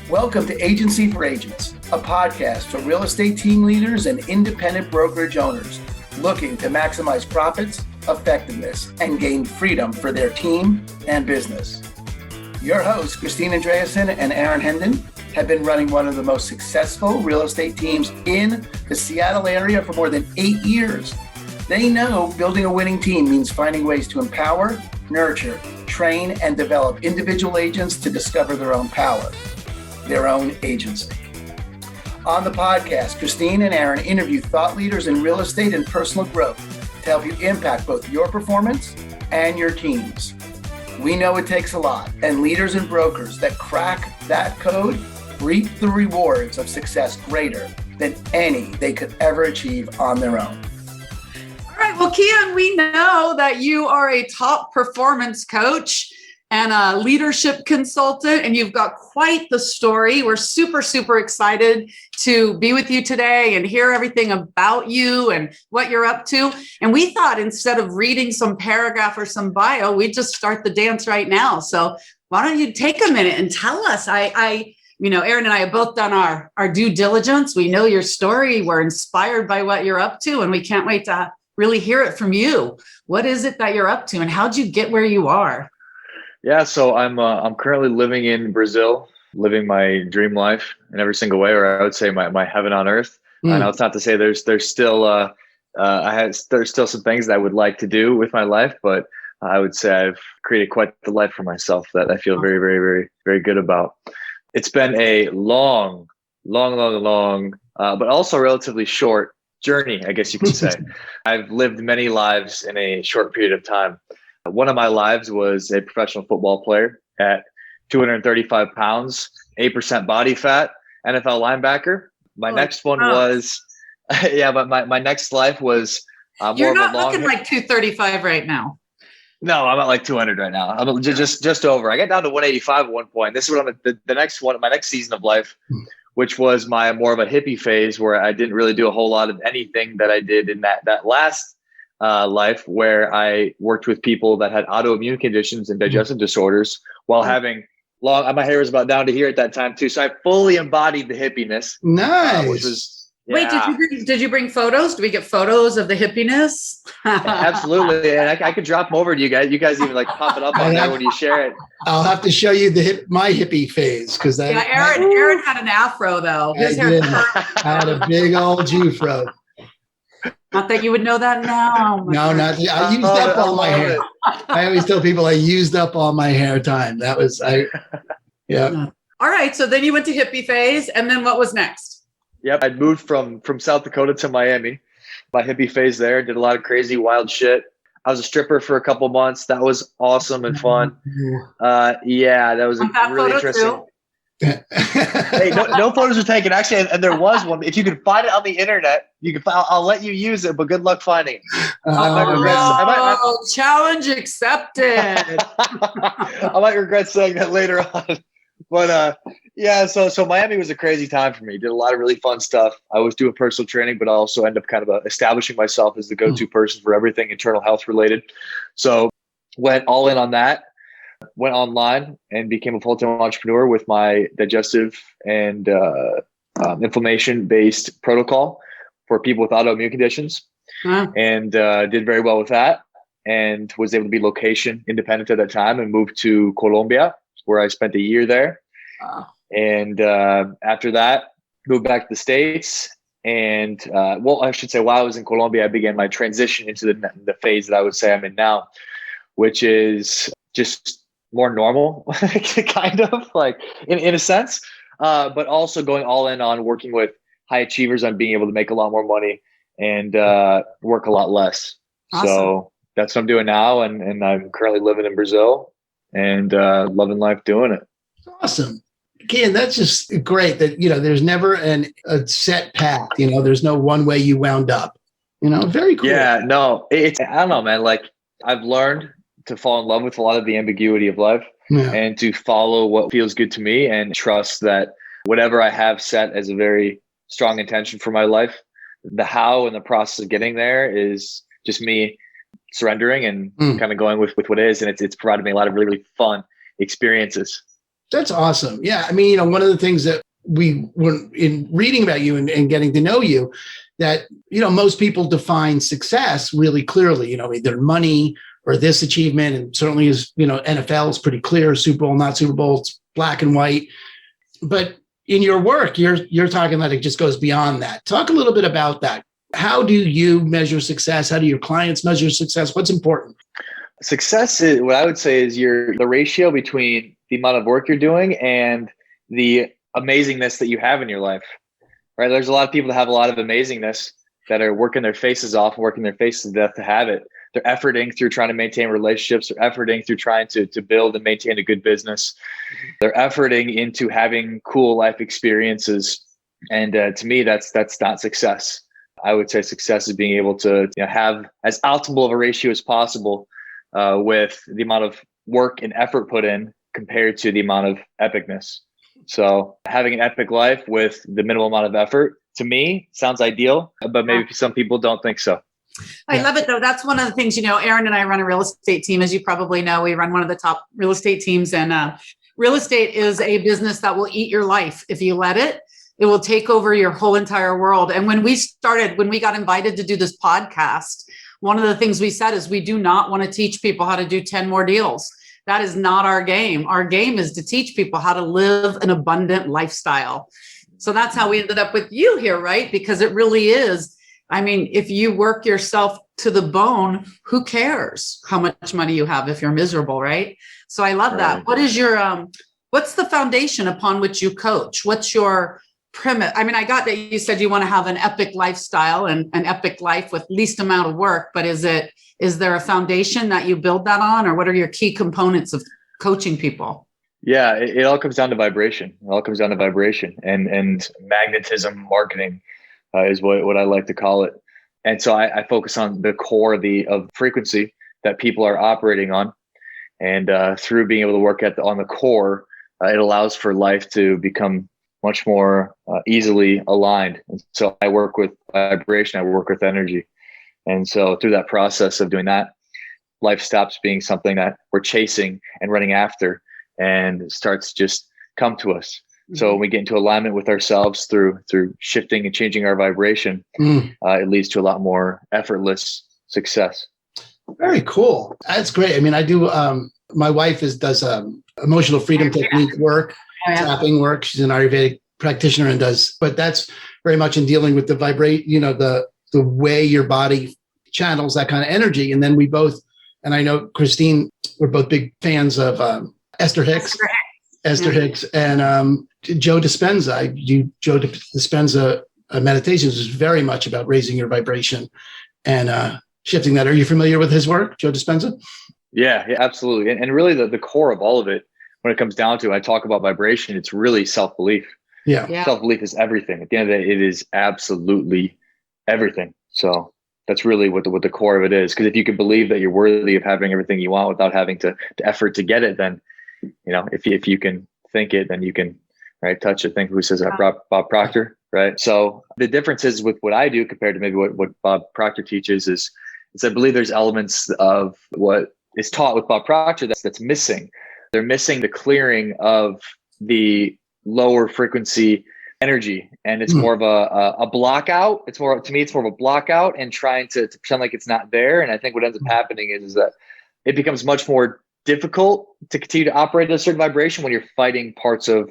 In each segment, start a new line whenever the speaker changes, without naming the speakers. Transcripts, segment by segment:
Welcome to Agency for Agents, a podcast for real estate team leaders and independent brokerage owners looking to maximize profits, effectiveness, and gain freedom for their team and business. Your hosts, Christine Andreasen and Aaron Hendon, have been running one of the most successful real estate teams in the Seattle area for more than 8 years. They know building a winning team means finding ways to empower, nurture, train, and develop individual agents to discover their own power, their own agency. On the podcast, Christine and Aaron interview thought leaders in real estate and personal growth to help you impact both your performance and your teams. We know it takes a lot, and leaders and brokers that crack that code reap the rewards of success greater than any they could ever achieve on their own.
All right, well, Keyen, we know that you are a top performance coach and a leadership consultant, and you've got quite the story. We're super, super excited to be with you today and hear everything about you and what you're up to. And we thought instead of reading some paragraph or some bio, we'd just start the dance right now. So why don't you take a minute and tell us? Aaron and I have both done our due diligence. We know your story. We're inspired by what you're up to, and we can't wait to really hear it from you. What is it that you're up to, and how'd you get where you are?
Yeah, so I'm currently living in Brazil, living my dream life in every single way, or I would say my heaven on earth. I know it's not to say there's still some things that I would like to do with my life, but I would say I've created quite the life for myself that I feel very, very, very, very good about. It's been a long, but also relatively short journey, I guess you could say. I've lived many lives in a short period of time. One of my lives was a professional football player at 235 pounds, 8% body fat, NFL linebacker. My next one was, but my next life was more
You're
of
not
a long.
looking like 235 right now.
No, I'm at like 200 right now. I'm just over. I got down to 185 at one point. This is what the next one, my next season of life, which was my more of a hippie phase where I didn't really do a whole lot of anything that I did in that last life, where I worked with people that had autoimmune conditions and digestive disorders while having my hair was about down to here at that time too. So I fully embodied the hippiness.
Nice.
Which was,
Wait, did you bring photos? Do we get photos of the hippiness?
Absolutely. And I could drop them over to you guys. You guys even like pop it up on there when you share it.
I'll have to show you my hippie phase because
Aaron had an afro though. His hair.
I had a big old Jufro.
Not that you would know that now.
No, not. I used up all my hair. I always tell people I used up all my hair time. That was yeah.
All right. So then you went to hippie phase, and then what was next?
Yep, I moved from South Dakota to Miami. My hippie phase there, did a lot of crazy, wild shit. I was a stripper for a couple months. That was awesome and fun. Yeah, that was really interesting. Hey, no photos were taken. Actually, and there was one. If you can find it on the internet, I'll let you use it, but good luck finding it.
Challenge accepted.
I might regret saying that later on. But so Miami was a crazy time for me. Did a lot of really fun stuff. I was doing personal training, but I also ended up kind of establishing myself as the go-to person for everything internal health related. So went all in on that. Went online and became a full-time entrepreneur with my digestive and inflammation-based protocol for people with autoimmune conditions. And did very well with that and was able to be location independent at that time and moved to Colombia, where I spent a year there. And after that, moved back to the States. And I should say while I was in Colombia, I began my transition into the phase that I would say I'm in now, which is just more normal, kind of like in a sense, but also going all in on working with high achievers on being able to make a lot more money and work a lot less. Awesome. So that's what I'm doing now. And I'm currently living in Brazil and loving life doing it.
Awesome. Keyen, that's just great that, there's never a set path, there's no one way you wound up, very cool.
Yeah, no, I don't know, man. Like I've learned to fall in love with a lot of the ambiguity of life and to follow what feels good to me and trust that whatever I have set as a very strong intention for my life, the how and the process of getting there is just me surrendering and kind of going with what is. And it's provided me a lot of really, really fun experiences.
That's awesome. Yeah. I mean, one of the things that we were in reading about you and getting to know you, that, most people define success really clearly, either money or this achievement. And certainly is, NFL is pretty clear, Super Bowl, not Super Bowl, it's black and white. But in your work, you're talking that it just goes beyond that. Talk a little bit about that. How do you measure success? How do your clients measure success? What's important?
Success is, what I would say, is the ratio between the amount of work you're doing and the amazingness that you have in your life, right? There's a lot of people that have a lot of amazingness that are working their faces off, working their faces to death to have it. They're efforting through trying to maintain relationships. They're efforting through trying to build and maintain a good business. They're efforting into having cool life experiences. And to me, that's not success. I would say success is being able to have as optimal of a ratio as possible with the amount of work and effort put in compared to the amount of epicness. So having an epic life with the minimal amount of effort, to me, sounds ideal, but maybe some people don't think so.
I love it, though. That's one of the things, Aaron and I run a real estate team. As you probably know, we run one of the top real estate teams, and real estate is a business that will eat your life. If you let it, it will take over your whole entire world. And when we got invited to do this podcast, one of the things we said is we do not want to teach people how to do 10 more deals. That is not our game. Our game is to teach people how to live an abundant lifestyle. So that's how we ended up with you here, right? Because it really is. I mean, if you work yourself to the bone, who cares how much money you have if you're miserable, right? So I love that. What is your, what's the foundation upon which you coach? What's your premise? I mean, I got that you said you want to have an epic lifestyle and an epic life with least amount of work, but is there a foundation that you build that on, or what are your key components of coaching people?
Yeah, it all comes down to vibration. It all comes down to vibration and magnetism marketing. Is what I like to call it. And so I focus on the core of frequency that people are operating on. And through being able to work on the core, it allows for life to become much more easily aligned. And so I work with vibration, I work with energy. And so through that process of doing that, life stops being something that we're chasing and running after and starts to just come to us. So when we get into alignment with ourselves through shifting and changing our vibration, it leads to a lot more effortless success.
Very cool. That's great. I mean, I do. My wife does emotional freedom technique work, tapping work. She's an Ayurvedic practitioner and but that's very much in dealing with the the way your body channels that kind of energy. And then we both, and I know Christine, we're both big fans of Esther Hicks and Joe Dispenza. Joe Dispenza meditations is very much about raising your vibration and shifting that. Are you familiar with his work, Joe Dispenza?
Yeah, absolutely. And really the core of all of it, when it comes down to it, I talk about vibration, it's really self-belief. Yeah. Self-belief is everything. At the end of the day, it is absolutely everything. So that's really what the core of it is. Because if you can believe that you're worthy of having everything you want without having to effort to get it, then, if you can think it, then you can touch it. Think who says that? Bob Proctor, right? So the difference is with what I do compared to maybe what Bob Proctor teaches is I believe there's elements of what is taught with Bob Proctor that's missing. They're missing the clearing of the lower frequency energy, and it's more of a block out. It's more of a block out and trying to pretend like it's not there. And I think what ends up happening is that it becomes much more difficult to continue to operate at a certain vibration when you're fighting parts of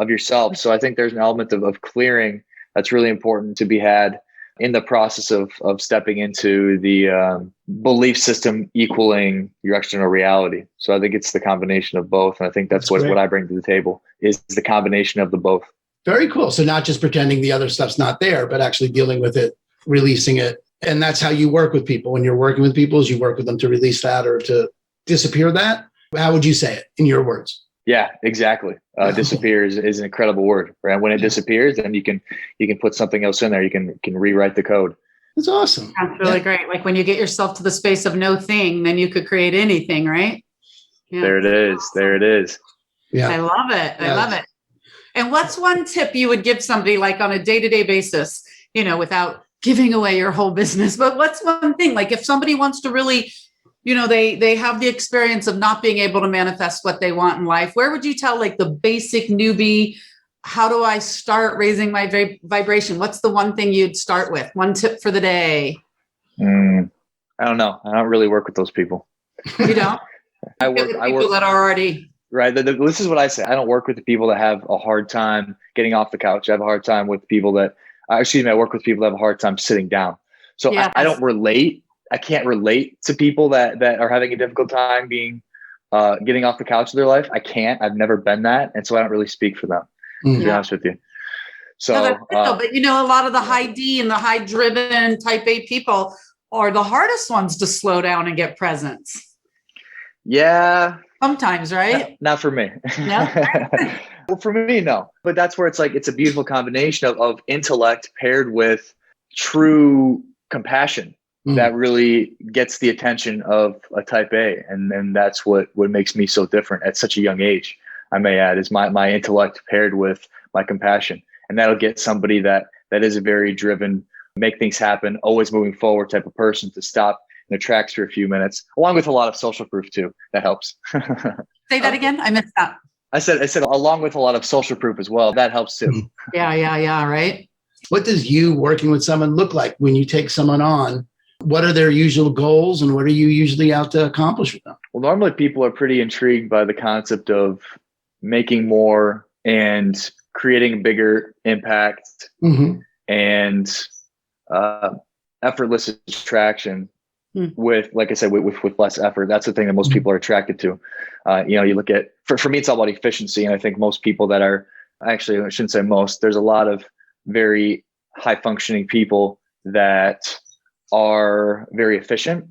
yourself. So I think there's an element of clearing that's really important to be had in the process of stepping into the belief system equaling your external reality. So I think it's the combination of both. And I think that's what I bring to the table is the combination of the both. Very cool. So not just pretending the other stuff's not there, but actually dealing with it, releasing it. And that's how you work with people. When you're working with people, is you work with them to release that or to disappear that. How would you say it in your words? Yeah, exactly. Disappear is an incredible word, right? When it disappears, then you can put something else in there. You can rewrite the code. That's awesome.
That's really great. Like when you get yourself to the space of no thing, then you could create anything, right?
Yeah. There it is. Awesome. There it is.
Yeah. I love it. I love it. And what's one tip you would give somebody like on a day-to-day basis, without giving away your whole business, but what's one thing, like if somebody wants to really they have the experience of not being able to manifest what they want in life. Where would you tell like the basic newbie, how do I start raising my vibration? What's the one thing you'd start with? One tip for the day?
I don't know. I don't really work with those people.
You don't?
I work
that are already
right. This is what I say. I don't work with the people that have a hard time getting off the couch. I have a hard time with people that, I work with people that have a hard time sitting down. So yes. I don't relate. I can't relate to people that are having a difficult time getting off the couch of their life. I can't. I've never been that. And so I don't really speak for them, to be honest with you. So,
no, but a lot of the high D and the high driven type A people are the hardest ones to slow down and get presence.
Yeah.
Sometimes, right?
Not for me.
No.
Well, for me, no. But that's where it's a beautiful combination of intellect paired with true compassion that really gets the attention of a type A. And that's what makes me so different at such a young age, I may add, is my intellect paired with my compassion. And that'll get somebody that is a very driven, make things happen, always moving forward type of person to stop in their tracks for a few minutes, along with a lot of social proof too. That helps.
Say that again. I missed that.
I said along with a lot of social proof as well. That helps too.
Yeah. Right.
What does you working with someone look like when you take someone on? What are their usual goals and what are you usually out to accomplish with them?
Well, normally people are pretty intrigued by the concept of making more and creating a bigger impact and effortless attraction with, like I said, with less effort. That's the thing that most people are attracted to. You look at, for me, it's all about efficiency. And I think most people that are, actually, I shouldn't say most, there's a lot of very high functioning people that are very efficient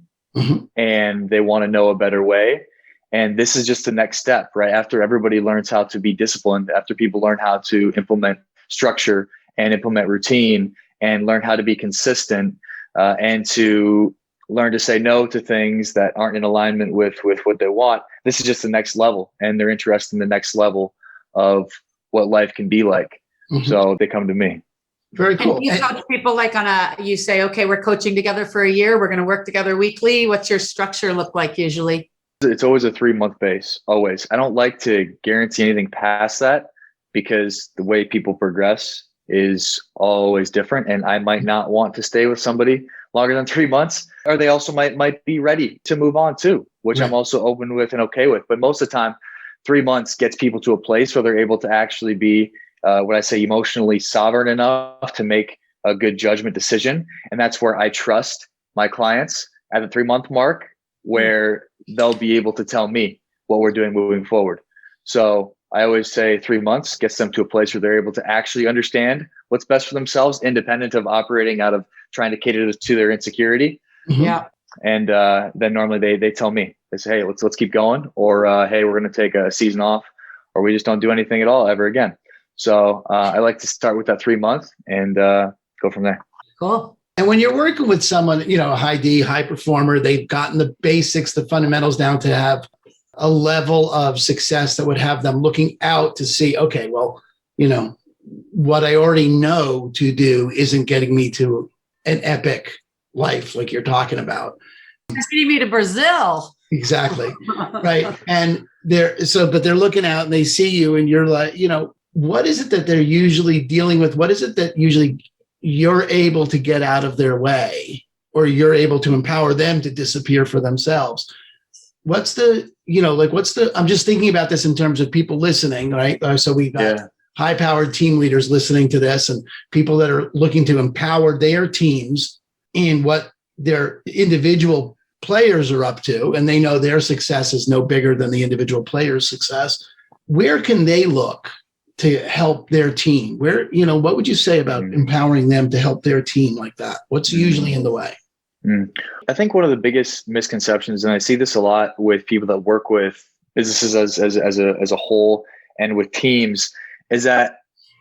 and they want to know a better way. And this is just the next step, right? After everybody learns how to be disciplined, after people learn how to implement structure and implement routine and learn how to be consistent and to learn to say no to things that aren't in alignment with what they want. This is just the next level, and they're interested in the next level of what life can be like. So they come to me.
Very cool.
And you coach people like you say, okay, we're coaching together for a year. We're going to work together weekly. What's your structure look like usually?
It's always a 3-month base, always. I don't like to guarantee anything past that because the way people progress is always different. And I might not want to stay with somebody longer than 3 months, or they also might be ready to move on too, which I'm also open with and okay with. But most of the time, 3 months gets people to a place where they're able to actually be, what I say, emotionally sovereign enough to make a good judgment decision. And that's where I trust my clients at the 3-month mark, where they'll be able to tell me what we're doing moving forward. So I always say 3 months gets them to a place where they're able to actually understand what's best for themselves, independent of operating out of trying to cater to their insecurity.
Yeah.
And then normally they tell me, they say, hey, let's keep going, or hey, we're going to take a season off, or we just don't do anything at all ever again. So I like to start with that 3 month and go from there.
Cool.
And when you're working with someone, a high D, high performer, they've gotten the basics, the fundamentals down to have a level of success that would have them looking out to see, okay, well, what I already know to do isn't getting me to an epic life like you're talking about.
It's getting me to Brazil.
Exactly. Right. And but they're looking out and they see you and you're like, what is it that they're usually dealing with? What is it that usually you're able to get out of their way, or you're able to empower them to disappear for themselves? What's I'm just thinking about this in terms of people listening, right? So we've got high-powered team leaders listening to this and people that are looking to empower their teams in what their individual players are up to, and they know their success is no bigger than the individual player's success. Where can they look to help their team? What would you say about empowering them to help their team like that? What's usually in the way?
I think one of the biggest misconceptions, and I see this a lot with people that work with businesses as a whole and with teams, is that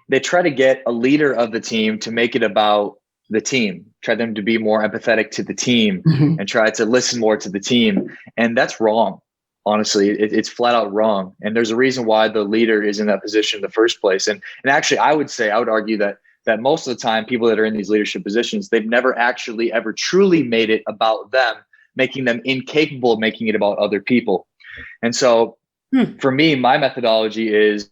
they try to get a leader of the team to make it about the team, try them to be more empathetic to the team and try to listen more to the team. And that's wrong. Honestly, it's flat out wrong. And there's a reason why the leader is in that position in the first place. And actually, I would argue that most of the time, people that are in these leadership positions, they've never actually ever truly made it about them, making them incapable of making it about other people. And so for me, my methodology is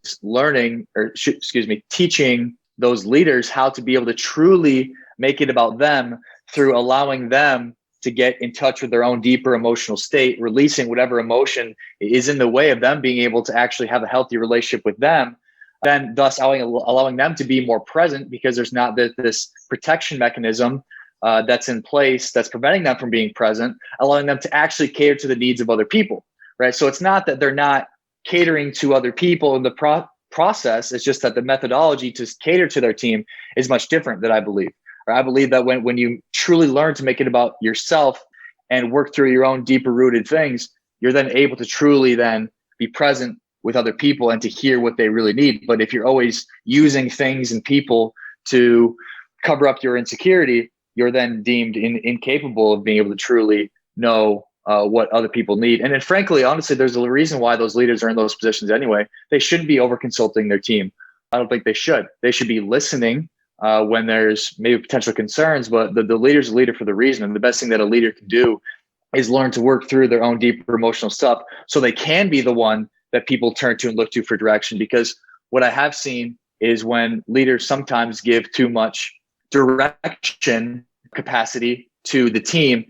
teaching those leaders how to be able to truly make it about them through allowing them to get in touch with their own deeper emotional state, releasing whatever emotion is in the way of them being able to actually have a healthy relationship with them, then thus allowing them to be more present, because there's not this protection mechanism that's in place that's preventing them from being present, allowing them to actually cater to the needs of other people, right? So it's not that they're not catering to other people in the process. It's just that the methodology to cater to their team is much different, that I believe. I believe that when you truly learn to make it about yourself and work through your own deeper rooted things, you're then able to truly then be present with other people and to hear what they really need. But if you're always using things and people to cover up your insecurity, you're then deemed incapable of being able to truly know what other people need. And then frankly, honestly, there's a reason why those leaders are in those positions anyway. They shouldn't be over consulting their team. I don't think they should. They should be listening when there's maybe potential concerns, but the leader's a leader for the reason. And the best thing that a leader can do is learn to work through their own deeper emotional stuff so they can be the one that people turn to and look to for direction. Because what I have seen is when leaders sometimes give too much direction capacity to the team,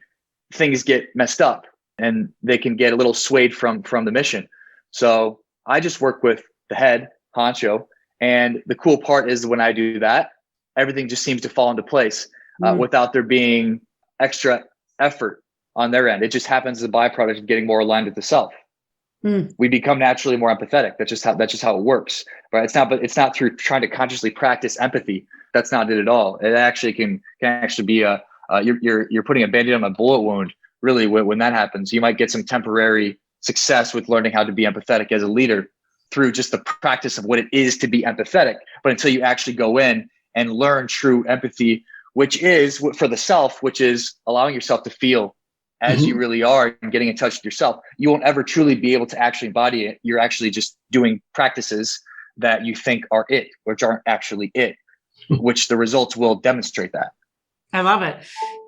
things get messed up and they can get a little swayed from the mission. So I just work with the head honcho. And the cool part is when I do that, everything just seems to fall into place without there being extra effort on their end. It just happens as a byproduct of getting more aligned with the self. We become naturally more empathetic. That's just how it works, right? It's not through trying to consciously practice empathy. That's not it at all. It actually can actually be you're putting a Band-Aid on a bullet wound. Really, when that happens, you might get some temporary success with learning how to be empathetic as a leader through just the practice of what it is to be empathetic. But until you actually go in and learn true empathy, which is for the self, which is allowing yourself to feel as you really are and getting in touch with yourself, you won't ever truly be able to actually embody it. You're actually just doing practices that you think are it, which aren't actually it, which the results will demonstrate that.
I love it.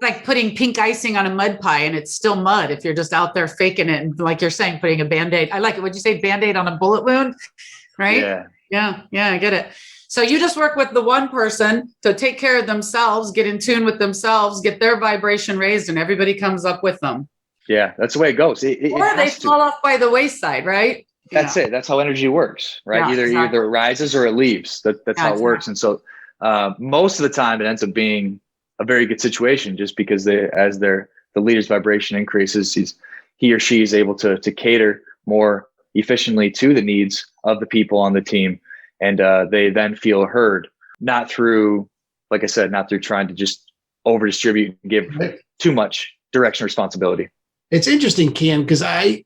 Like putting pink icing on a mud pie and it's still mud if you're just out there faking it. And like you're saying, putting a Band-Aid. I like it. Would you say Band-Aid on a bullet wound? Right? Yeah, I get it. So you just work with the one person to take care of themselves, get in tune with themselves, get their vibration raised, and everybody comes up with them.
Yeah, that's the way it goes.
Or they fall off by the wayside, right?
That's it. That's how energy works, right?
Yeah,
either it rises or it leaves. That's how it works. And so most of the time it ends up being a very good situation, just because the leader's vibration increases, he or she is able to cater more efficiently to the needs of the people on the team. And they then feel heard, not through, like I said, not through trying to just over distribute and give too much direction responsibility.
It's interesting, Keyen, because I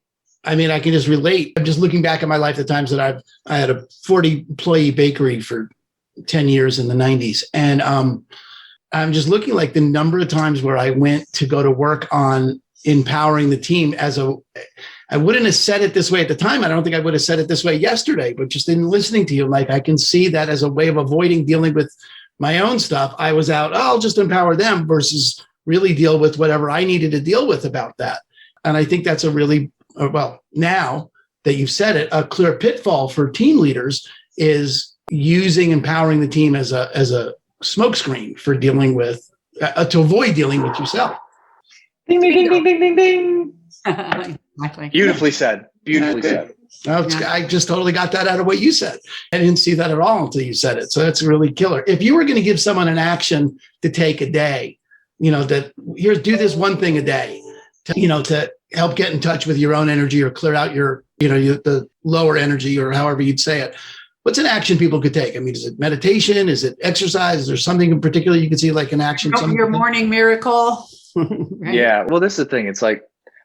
mean, I can just relate. I'm just looking back at my life, the times that I had a 40 employee bakery for 10 years in the 90s. And I'm just looking like the number of times where I went to go to work on empowering the team I wouldn't have said it this way at the time. I don't think I would have said it this way yesterday, but just in listening to you, like I can see that as a way of avoiding dealing with my own stuff. I was out, I'll just empower them versus really deal with whatever I needed to deal with about that. And I think that's a really, well, now that you've said it, a clear pitfall for team leaders is using empowering the team as a smokescreen for dealing with, to avoid dealing with yourself.
Ding, ding, ding, ding, ding, ding, ding.
Exactly.
Beautifully said. Beautifully said.
I just totally got that out of what you said. I didn't see that at all until you said it. So that's really killer. If you were going to give someone an action to take a day, that here's do this one thing a day, to help get in touch with your own energy or clear out your, the lower energy or however you'd say it. What's an action people could take? I mean, is it meditation? Is it exercise? Is there something in particular you could see like an action?
Your morning miracle. Right?
Yeah. Well, this is the thing. It's like,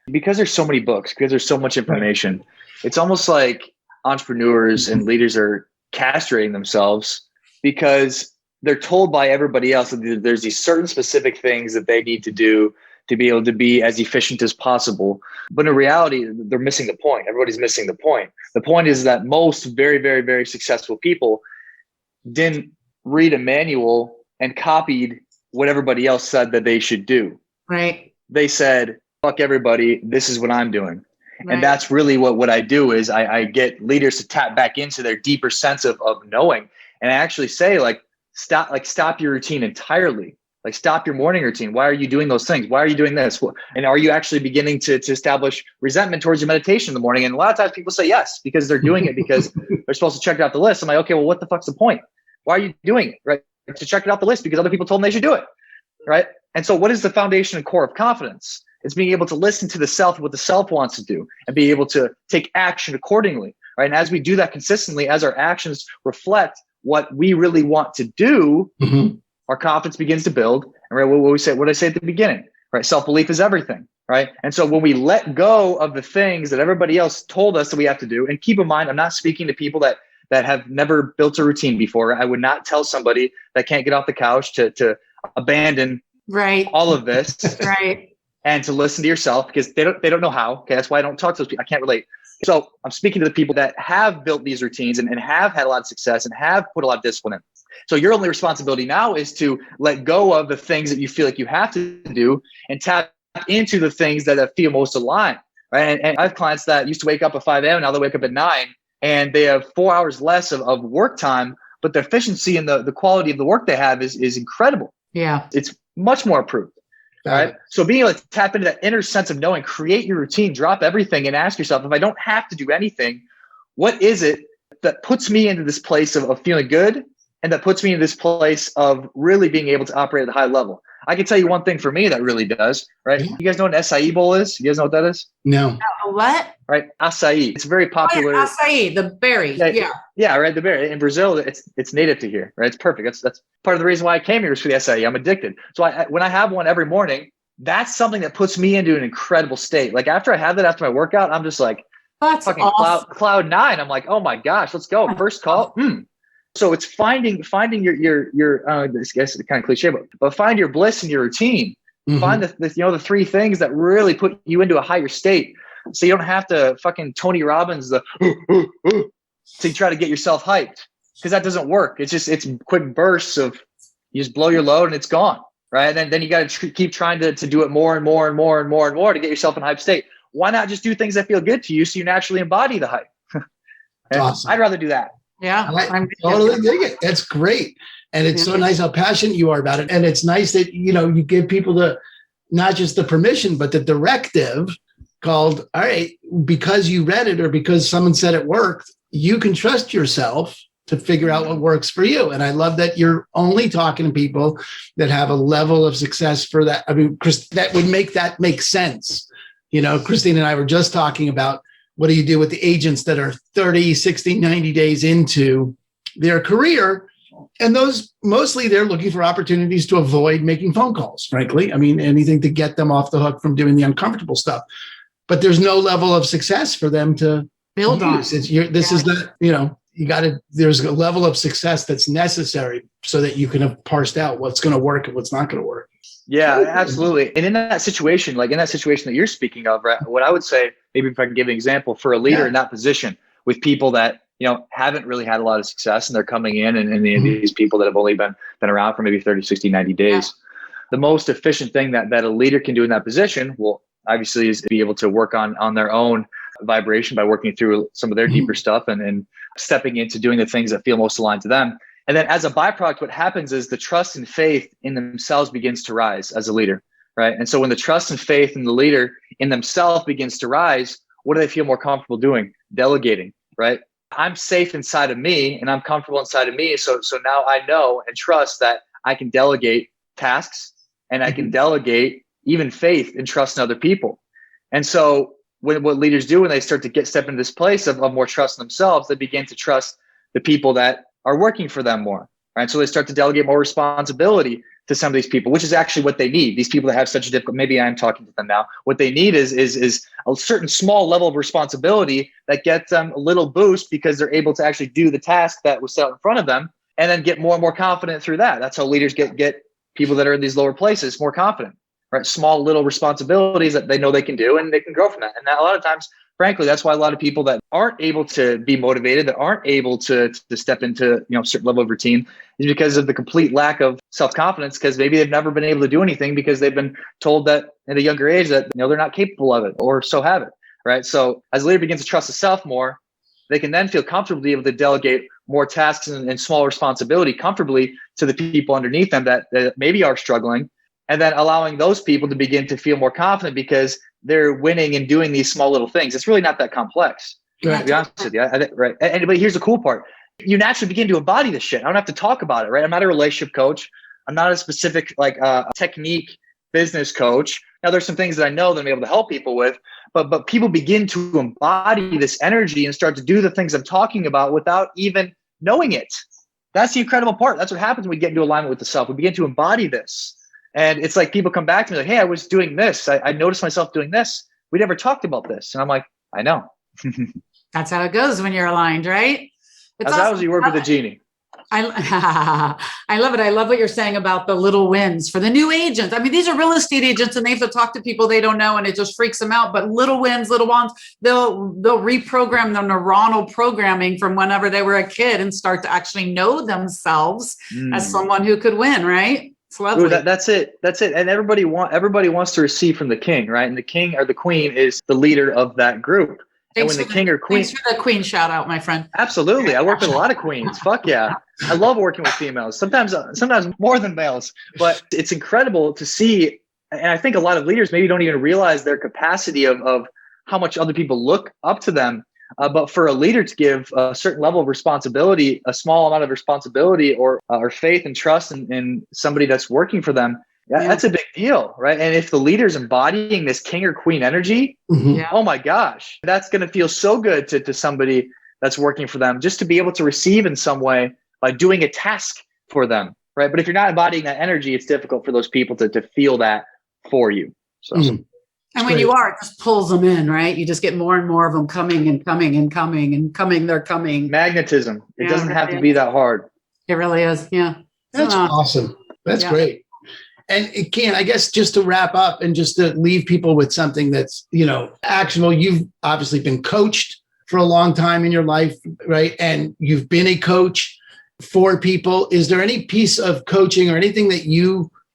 because there's so many books, because there's so much information, it's almost like entrepreneurs and leaders are castrating themselves because they're told by everybody else that there's these certain specific things that they need to do to be able to be as efficient as possible. But in reality, they're missing the point. Everybody's missing the point. The point is that most very, very, very successful people didn't read a manual and copied what everybody else said that they should do.
Right.
They said, fuck everybody. This is what I'm doing.
Right.
And that's really what I do is I get leaders to tap back into their deeper sense of knowing. And I actually say stop your routine entirely. Like stop your morning routine. Why are you doing those things? Why are you doing this? And are you actually beginning to establish resentment towards your meditation in the morning? And a lot of times people say yes, because they're doing it because they're supposed to check it off the list. I'm like, okay, well, what the fuck's the point? Why are you doing it? Right? To check it off the list because other people told them they should do it. Right? And so what is the foundation and core of confidence? It's being able to listen to the self, what the self wants to do, and be able to take action accordingly. Right? And as we do that consistently, as our actions reflect what we really want to do, our confidence begins to build. And right, what I say at the beginning, right? Self-belief is everything, right? And so when we let go of the things that everybody else told us that we have to do, and keep in mind, I'm not speaking to people that have never built a routine before. I would not tell somebody that can't get off the couch to abandon all of this,
right?
And to listen to yourself, because they don't know how. Okay, that's why I don't talk to those people. I can't relate. So I'm speaking to the people that have built these routines and have had a lot of success and have put a lot of discipline in. So your only responsibility now is to let go of the things that you feel like you have to do and tap into the things that feel most aligned, right? And I have clients that used to wake up at 5 a.m. Now they wake up at 9, and they have 4 hours less of work time, but the efficiency and the quality of the work they have is incredible.
Yeah.
It's much more improved. All right. So being able to tap into that inner sense of knowing, create your routine, drop everything and ask yourself, if I don't have to do anything, what is it that puts me into this place of feeling good and that puts me in this place of really being able to operate at a high level? I can tell you one thing for me that really does, right? You guys know what an acai bowl is? You guys know what that is?
No.
What?
Right. Acai. It's very popular.
Oh, yeah, acai, the berry. Yeah.
Yeah, right. The berry. In Brazil, it's native to here, right? It's perfect. That's part of the reason why I came here is for the acai. I'm addicted. So when I have one every morning, that's something that puts me into an incredible state. Like after I have that after my workout, I'm just like,
that's
fucking
awesome.
cloud 9. I'm like, oh my gosh, let's go. First call. So it's finding your this is kind of cliche, but find your bliss in your routine. Find the 3 things that really put you into a higher state. So you don't have to fucking Tony Robbins to try to get yourself hyped, because that doesn't work. It's quick bursts of you just blow your load and it's gone, right? And then you got to keep trying to do it more and more and more and more and more to get yourself in hype state. Why not just do things that feel good to you so you naturally embody the hype?
Awesome.
I'd rather do that.
Yeah,
I totally dig it. That's great. And it's so nice how passionate you are about it. And it's nice that, you give people not just the permission, but the directive called, all right, because you read it or because someone said it worked, you can trust yourself to figure out what works for you. And I love that you're only talking to people that have a level of success for that. I mean, Chris, that would make sense. Christine and I were just talking about, what do you do with the agents that are 30, 60, 90 days into their career? And those mostly they're looking for opportunities to avoid making phone calls, frankly. I mean, anything to get them off the hook from doing the uncomfortable stuff. But there's no level of success for them to
build on.
There's a level of success that's necessary so that you can have parsed out what's going to work and what's not going to work.
Yeah, absolutely. And in that situation that you're speaking of, right, what I would say, maybe if I can give an example for a leader in that position with people that, haven't really had a lot of success and they're coming in and these people that have only been around for maybe 30, 60, 90 days. The most efficient thing that a leader can do in that position, well, obviously is be able to work on their own vibration by working through some of their deeper stuff and stepping into doing the things that feel most aligned to them. And then as a byproduct, what happens is the trust and faith in themselves begins to rise as a leader, right? And so when the trust and faith in the leader in themselves begins to rise, what do they feel more comfortable doing? Delegating, right? I'm safe inside of me and I'm comfortable inside of me. So now I know and trust that I can delegate tasks and I can delegate even faith and trust in other people. And so what leaders do when they start to step into this place of more trust in themselves, they begin to trust the people that are working for them more, right? So they start to delegate more responsibility to some of these people, which is actually what they need. These people that have such a difficult, maybe I'm talking to them now. What they need is a certain small level of responsibility that gets them a little boost because they're able to actually do the task that was set out in front of them and then get more and more confident through that. That's how leaders get people that are in these lower places more confident, right? Small little responsibilities that they know they can do and they can grow from that. And that, a lot of times frankly, that's why a lot of people that aren't able to be motivated, that aren't able to step into, a certain level of routine, is because of the complete lack of self-confidence, because maybe they've never been able to do anything because they've been told that at a younger age that, they're not capable of it, or so have it, right? So as a leader begins to trust the self more, they can then feel comfortable to be able to delegate more tasks and small responsibility comfortably to the people underneath them that maybe are struggling, and then allowing those people to begin to feel more confident because they're winning and doing these small little things. It's really not that complex, to be honest with you. Right. But here's the cool part. You naturally begin to embody this shit. I don't have to talk about it, right? I'm not a relationship coach. I'm not a specific technique business coach. Now there's some things that I know that I'm able to help people with, but people begin to embody this energy and start to do the things I'm talking about without even knowing it. That's the incredible part. That's what happens when we get into alignment with the self. We begin to embody this. And it's like people come back to me like, hey, I was doing this. I noticed myself doing this. We never talked about this. And I'm like, I know.
That's how it goes when you're aligned, right?
That's how you work with a genie.
I love it. I love what you're saying about the little wins for the new agents. I mean, these are real estate agents and they have to talk to people they don't know and it just freaks them out. But little wins, little ones, they'll reprogram the neuronal programming from whenever they were a kid and start to actually know themselves as someone who could win, right? It's lovely.
Ooh, that's it. And everybody wants to receive from the king, right? And the king or the queen is the leader of that group.
Thanks
and when the king or queen,
thanks for the queen shout out, my friend.
Absolutely. I work with a lot of queens. Fuck yeah. I love working with females, sometimes more than males, but it's incredible to see. And I think a lot of leaders maybe don't even realize their capacity of how much other people look up to them. But for a leader to give a certain level of responsibility, a small amount of responsibility or faith and trust in somebody that's working for them, that's a big deal, right? And if the leader's embodying this king or queen energy, oh my gosh, that's going to feel so good to somebody that's working for them, just to be able to receive in some way by doing a task for them, right? But if you're not embodying that energy, it's difficult for those people to feel that for you. So.
And when you are, it just pulls them in, right? You just get more and more of them coming and coming and coming and coming. They're coming.
Magnetism. It doesn't have to be that hard.
It really is. Yeah.
That's awesome. That's great. And Keyen, I guess just to wrap up and just to leave people with something that's, actionable. You've obviously been coached for a long time in your life, right? And you've been a coach for people. Is there any piece of coaching or anything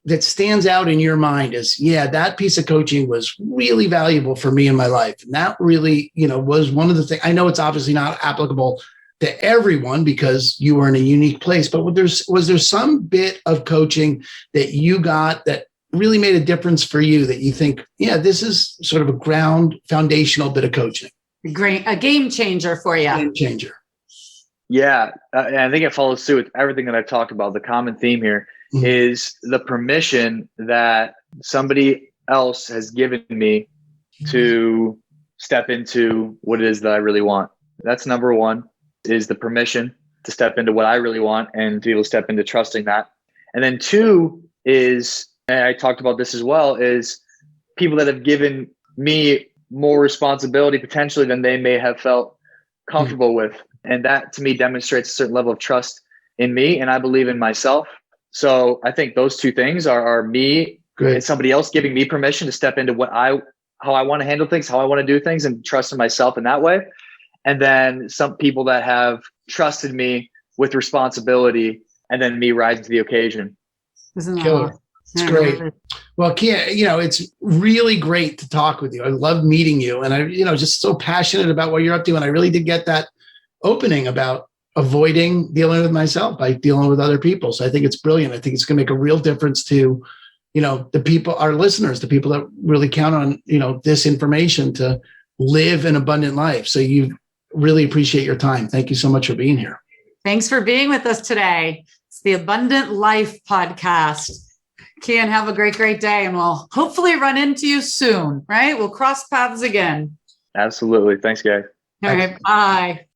that stands out in your mind as, that piece of coaching was really valuable for me in my life? And that really, was one of the things. I know it's obviously not applicable to everyone because you were in a unique place, but was there some bit of coaching that you got that really made a difference for you that you think, this is sort of a foundational bit of coaching?
Great. A game changer for you.
Game changer.
Yeah. And I think it follows through with everything that I've talked about. The common theme here is the permission that somebody else has given me to step into what it is that I really want. That's number one, is the permission to step into what I really want and to be able to step into trusting that. And then two is, and I talked about this as well, is people that have given me more responsibility potentially than they may have felt comfortable with. And that to me demonstrates a certain level of trust in me, and I believe in myself. So I think those two things are me and somebody else giving me permission to step into how I want to handle things, how I want to do things, and trust in myself in that way. And then some people that have trusted me with responsibility, and then me rising to the occasion.
Isn't that
awesome? It's great. Well, Keyen, it's really great to talk with you. I love meeting you, and I, just so passionate about what you're up to. And I really did get that opening about avoiding dealing with myself by dealing with other people. So I think it's brilliant. I think it's going to make a real difference to, the people, our listeners, the people that really count on, this information to live an abundant life. So you really appreciate your time. Thank you so much for being here.
Thanks for being with us today. It's the Abundant Life Podcast. Keyen, have a great, great day. And we'll hopefully run into you soon, right? We'll cross paths again.
Absolutely. Thanks, guys.
All right. Bye.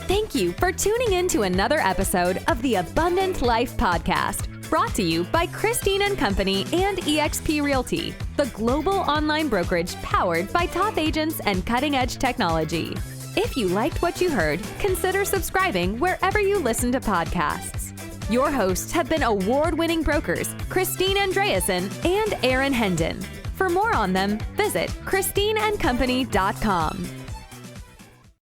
Thank you for tuning in to another episode of the Abundant Life Podcast, brought to you by Christine & Company and eXp Realty, the global online brokerage powered by top agents and cutting-edge technology. If you liked what you heard, consider subscribing wherever you listen to podcasts. Your hosts have been award-winning brokers Christine Andreasen and Aaron Hendon. For more on them, visit ChristineandCompany.com.